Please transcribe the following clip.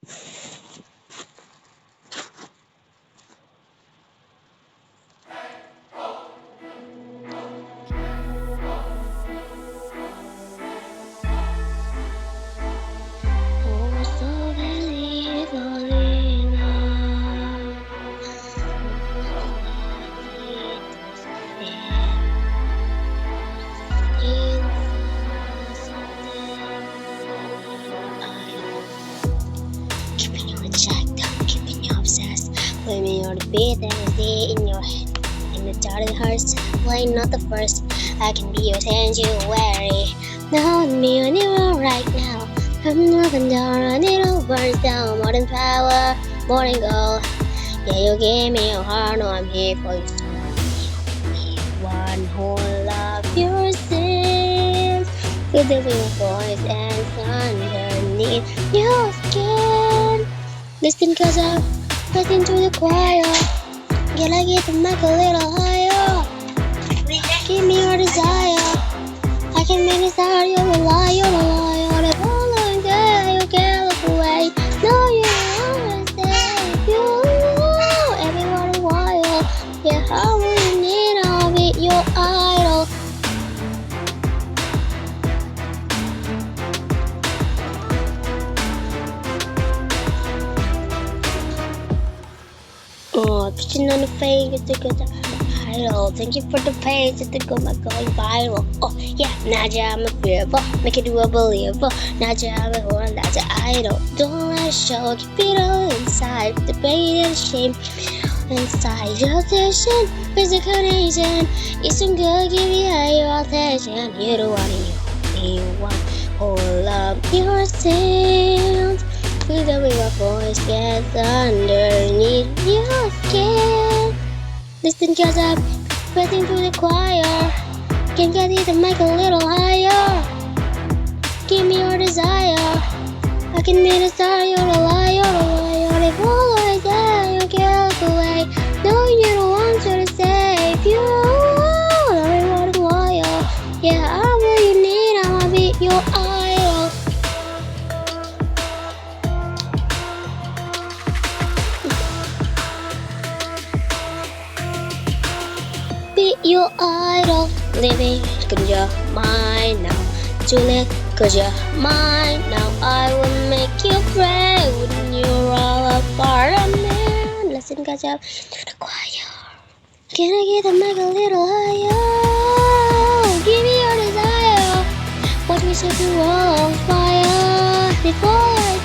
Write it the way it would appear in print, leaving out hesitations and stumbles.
Oh, so very lonely now. Keeping you in check, keeping you obsessed. Blaming your beat and stay in your head. And the darling hurts, playing not the first. I can be your sanctuary. Now me on you right now. I'm moving down, running over down. More than power, more than gold. Yeah, you gave me your heart, no, I'm here for you. One whole love your sins. Feel the real voice and underneath your skin. Listen cause I'm listening to the choir. Get like it to make a little higher. Give me your desire. I can make it start, you're a lie, you're a lie. All the following day you can't look away. No, you don't understand. You everyone wild. Yeah, how will you need I'll be your idol. Oh, pushing on the fame just to go to idol. Thank you for the pain just to go my going viral. Oh yeah, Naja, I'm a fearful, make it do a believer. Naja, I'm a horn, that's an idol. Don't let it show, keep it all inside. The pain and shame inside your attention, physical nation. It's some good, give you your attention. You don't want it, you want all of your sins. Feel the way your voice gets underneath your skin. Listen cause I'm pressing through the choir. Can get it to make a little higher. Give me your desire. I can be the star, you're a lie, you're a lie. You're the always there, you can't look away. No, you don't want to save you. Everyone loyal. Yeah, I'm what you need, I'ma be your idol. Be your idol. Living cause you're mine now. Juliet, cause you're mine now. I will make you pray when you're all apart. Amen. Listen cause you're to the choir. Can I get a make a little higher? Give me your desire. Watch me set you all on fire before I